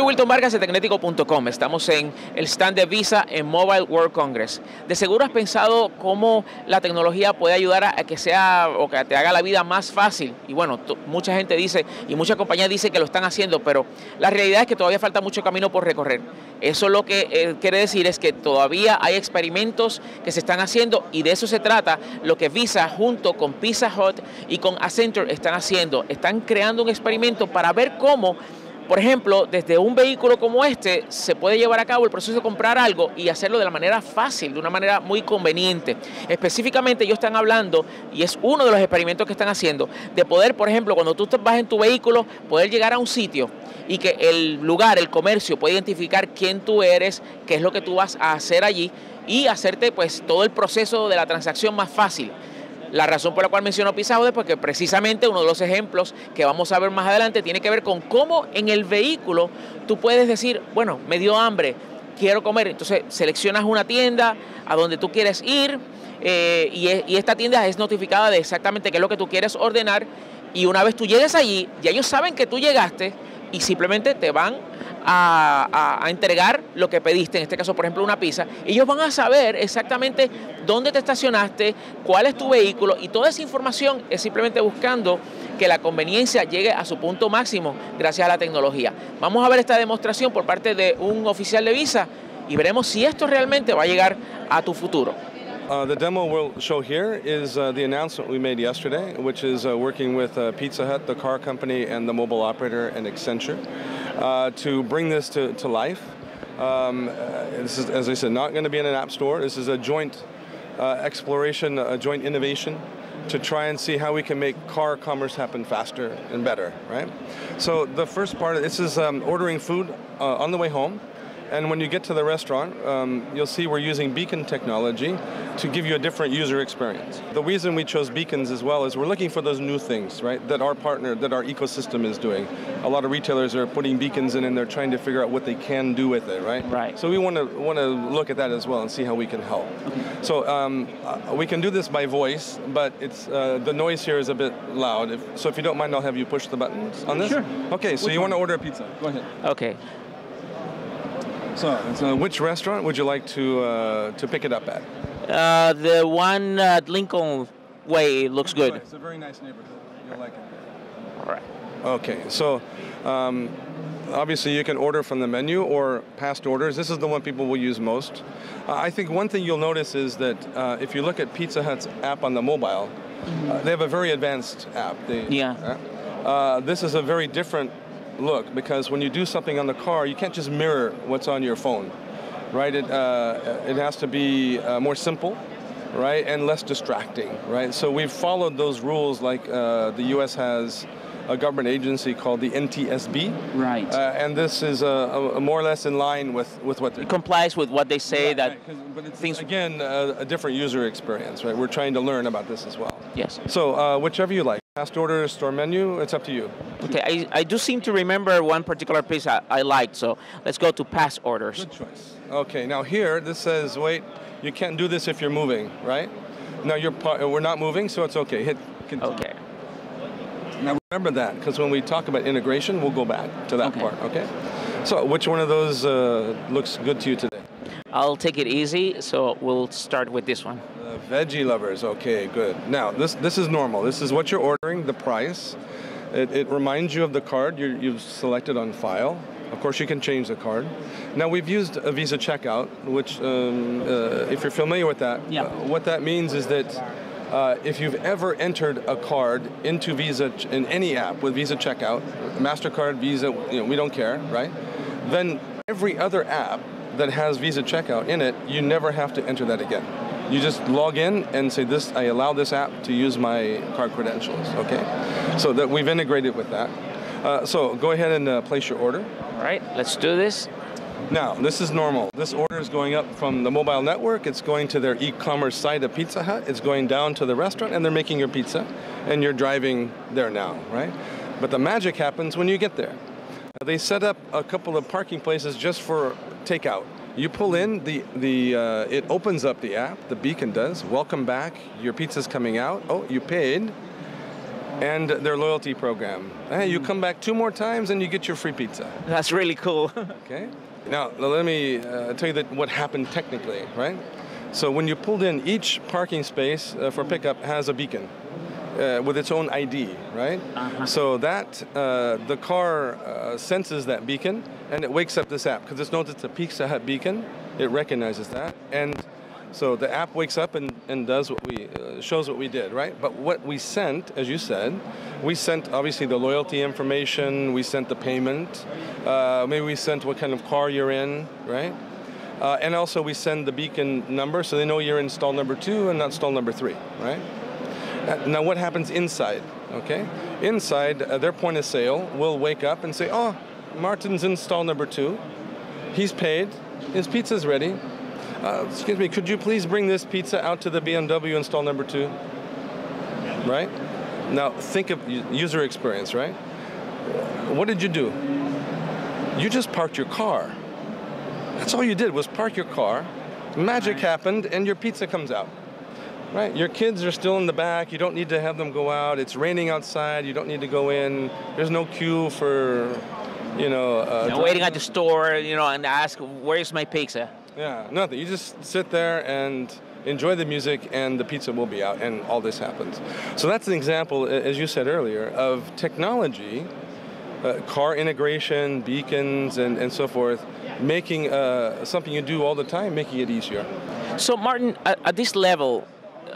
Wilton Vargas de Tecnético.com. Estamos en el stand de Visa en Mobile World Congress. De seguro has pensado cómo la tecnología puede ayudar a que sea o que te haga la vida más fácil. Y bueno, mucha gente dice y muchas compañías dicen que lo están haciendo, pero la realidad es que todavía falta mucho camino por recorrer. Eso lo que quiere decir es que todavía hay experimentos que se están haciendo y de eso se trata lo que Visa junto con Pizza Hut y con Accenture están haciendo. Están creando un experimento para ver cómo, por ejemplo, desde un vehículo como este se puede llevar a cabo el proceso de comprar algo y hacerlo de la manera fácil, de una manera muy conveniente. Específicamente ellos están hablando, y es uno de los experimentos que están haciendo, de poder, por ejemplo, cuando tú vas en tu vehículo, poder llegar a un sitio y que el lugar, el comercio, puede identificar quién tú eres, qué es lo que tú vas a hacer allí y hacerte pues todo el proceso de la transacción más fácil. La razón por la cual menciono Pizza Hut es porque precisamente uno de los ejemplos que vamos a ver más adelante tiene que ver con cómo en el vehículo tú puedes decir, bueno, me dio hambre, quiero comer. Entonces seleccionas una tienda a donde tú quieres ir y esta tienda es notificada de exactamente qué es lo que tú quieres ordenar y una vez tú llegues allí, ya ellos saben que tú llegaste y simplemente te van a entregar lo que pediste, en este caso, por ejemplo, una pizza. Ellos van a saber exactamente dónde te estacionaste, cuál es tu vehículo y toda esa información es simplemente buscando que la conveniencia llegue a su punto máximo gracias a la tecnología. Vamos a ver esta demostración por parte de un oficial de Visa y veremos si esto realmente va a llegar a tu futuro. The demo we'll show here is the announcement we made yesterday, which is working with Pizza Hut, the car company, and the mobile operator, and Accenture, to bring this to life. This is, as I said, not going to be in an app store. This is a joint exploration, a joint innovation to try and see how we can make car commerce happen faster and better, right? So the first part, this is ordering food on the way home. And when you get to the restaurant, you'll see we're using beacon technology to give you a different user experience. The reason we chose beacons as well is we're looking for those new things, right, that our partner, that our ecosystem is doing. A lot of retailers are putting beacons in and they're trying to figure out what they can do with it, right? Right. So we want to look at that as well and see how we can help. So we can do this by voice, but it's the noise here is a bit loud. So if you don't mind, I'll have you push the buttons on this. Sure. Okay, so you want to order a pizza. Go ahead. Okay. So which restaurant would you like to pick it up at? The one at Lincoln Way looks good. It's a very nice neighborhood. You'll like it. All right. Okay, so obviously you can order from the menu or past orders. This is the one people will use most. I think one thing you'll notice is that if you look at Pizza Hut's app on the mobile, they have a very advanced app. This is a very different look because when you do something on the car, you can't just mirror what's on your phone, right? It has to be more simple, right, and less distracting, right? So we've followed those rules like the U.S. has a government agency called the NTSB. Right. And this is more or less in line with what it complies with what they say that but it's, things... Again, a different user experience, right? We're trying to learn about this as well. Yes. So whichever you like. Past orders, store menu, it's up to you. Okay, I do seem to remember one particular piece I liked, so let's go to past orders. Good choice. Okay, now here, this says, wait, you can't do this if you're moving, right? Now we're not moving, so it's okay. Hit continue. Okay. Now remember that, because when we talk about integration, we'll go back to that part, okay? So which one of those looks good to you today? I'll take it easy, so we'll start with this one. Veggie lovers, okay, good. Now, this is normal. This is what you're ordering, the price. It reminds you of the card you've selected on file. Of course, you can change the card. Now, we've used a Visa checkout, which, if you're familiar with that, what that means is that if you've ever entered a card into Visa in any app with Visa checkout, MasterCard, Visa, we don't care, right? Then every other app that has Visa checkout in it, you never have to enter that again. You just log in and say, I allow this app to use my card credentials, okay? So that we've integrated with that. So go ahead and place your order. All right, let's do this. Now, this is normal. This order is going up from the mobile network. It's going to their e-commerce site of Pizza Hut. It's going down to the restaurant, and they're making your pizza, and you're driving there now, right? But the magic happens when you get there. They set up a couple of parking places just for takeout. You pull in, it opens up the app, the beacon does. Welcome back, your pizza's coming out. Oh, you paid. and their loyalty program. Hey, you come back 2 more times and you get your free pizza. That's really cool. Okay. Now, let me tell you what happened technically, right? So when you pulled in, each parking space for pickup has a beacon with its own ID, right? So that the car senses that beacon and it wakes up this app because it knows it's a Pizza Hut beacon. It recognizes that, and so the app wakes up and does what we shows what we did, right? But what we sent, as you said, we sent obviously the loyalty information. We sent the payment. Maybe we sent what kind of car you're in, right? And also we send the beacon number so they know you're in stall number 2 and not stall number 3, right? Now what happens inside, okay? Inside, their point of sale will wake up and say, oh, Martin's in stall number 2. He's paid. His pizza's ready. Excuse me, could you please bring this pizza out to the BMW in stall number 2? Right? Now think of user experience, right? What did you do? You just parked your car. That's all you did was park your car. Magic happened and your pizza comes out. Right? Your kids are still in the back. You don't need to have them go out. It's raining outside. You don't need to go in. There's no queue for, waiting at the store, and ask, where's my pizza? Yeah, nothing. You just sit there and enjoy the music and the pizza will be out and all this happens. So that's an example, as you said earlier, of technology, car integration, beacons, and so forth, making something you do all the time, making it easier. So Martin, at this level,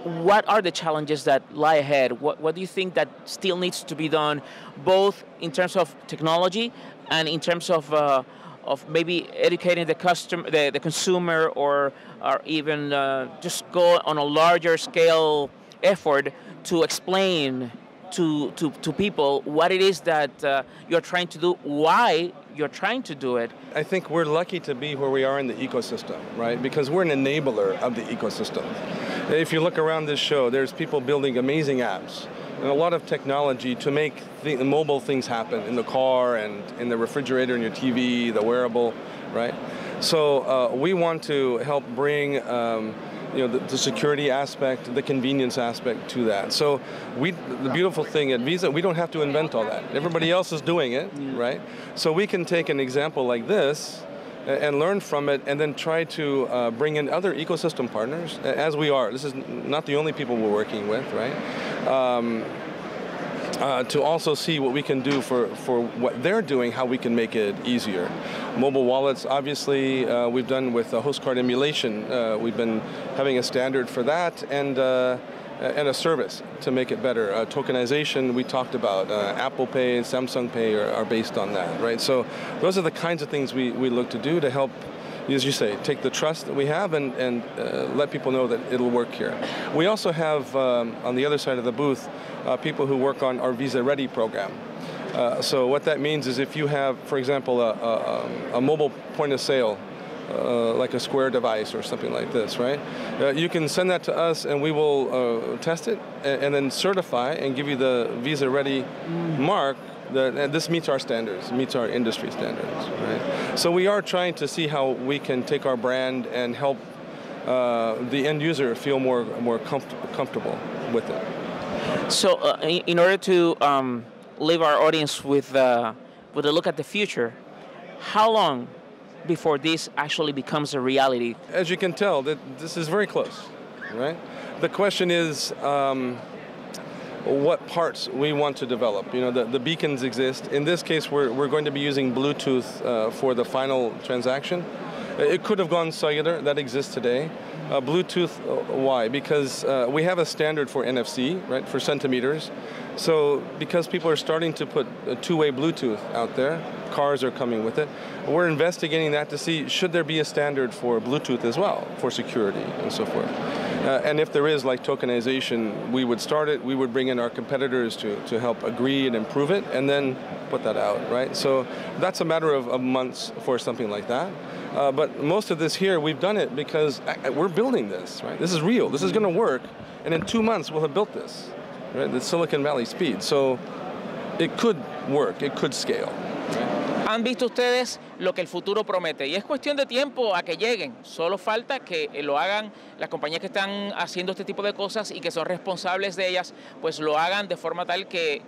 what are the challenges that lie ahead? What do you think that still needs to be done, both in terms of technology and in terms of maybe educating the consumer, or even just go on a larger scale effort to explain to people what it is that you're trying to do, why you're trying to do it? I think we're lucky to be where we are in the ecosystem, right? Because we're an enabler of the ecosystem. If you look around this show, there's people building amazing apps and a lot of technology to make the mobile things happen in the car and in the refrigerator and your TV, the wearable, right? So we want to help bring the security aspect, the convenience aspect to that. So the beautiful thing at Visa, we don't have to invent all that. Everybody else is doing it, right? So we can take an example like this and learn from it, and then try to bring in other ecosystem partners, as we are. This is not the only people we're working with, right? To also see what we can do for what they're doing, how we can make it easier. Mobile wallets, obviously, we've done with host card emulation. We've been having a standard for that, and a service to make it better. Tokenization, we talked about. Apple Pay and Samsung Pay are based on that, right? So those are the kinds of things we look to do to help, as you say, take the trust that we have and let people know that it'll work here. We also have, on the other side of the booth, people who work on our Visa Ready program. So what that means is if you have, for example, a mobile point of sale, like a Square device or something like this, right? You can send that to us and we will test it and then certify and give you the Visa Ready mark that this meets our standards, meets our industry standards, right? So we are trying to see how we can take our brand and help the end user feel more comfortable with it. So in order to leave our audience with a look at the future, how long before this actually becomes a reality? As you can tell, this is very close, right? The question is what parts we want to develop. The beacons exist. In this case, we're going to be using Bluetooth for the final transaction. It could have gone cellular, that exists today. Bluetooth, why? Because we have a standard for NFC, right, for centimeters. So because people are starting to put a two-way Bluetooth out there, cars are coming with it, we're investigating that to see should there be a standard for Bluetooth as well, for security and so forth. And if there is, like tokenization, we would start it, we would bring in our competitors to help agree and improve it, and then put that out, right? So that's a matter of months for something like that. But most of this here, we've done it because we're building this, right? This is real, this is going to work, and in 2 months we'll have built this, right? The Silicon Valley speed. So it could work, it could scale. Right? han visto ustedes lo que el futuro promete y es cuestión de tiempo a que lleguen. Solo falta que lo hagan las compañías que están haciendo este tipo de cosas y que son responsables de ellas, pues lo hagan de forma tal que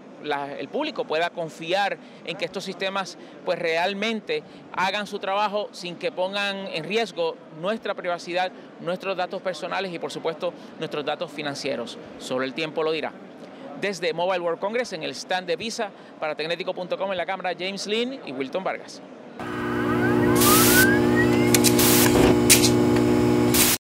el público pueda confiar en que estos sistemas pues realmente hagan su trabajo sin que pongan en riesgo nuestra privacidad, nuestros datos personales y por supuesto nuestros datos financieros. Solo el tiempo lo dirá. Desde Mobile World Congress en el stand de Visa para Tecnético.com en la cámara James Lin y Wilton Vargas.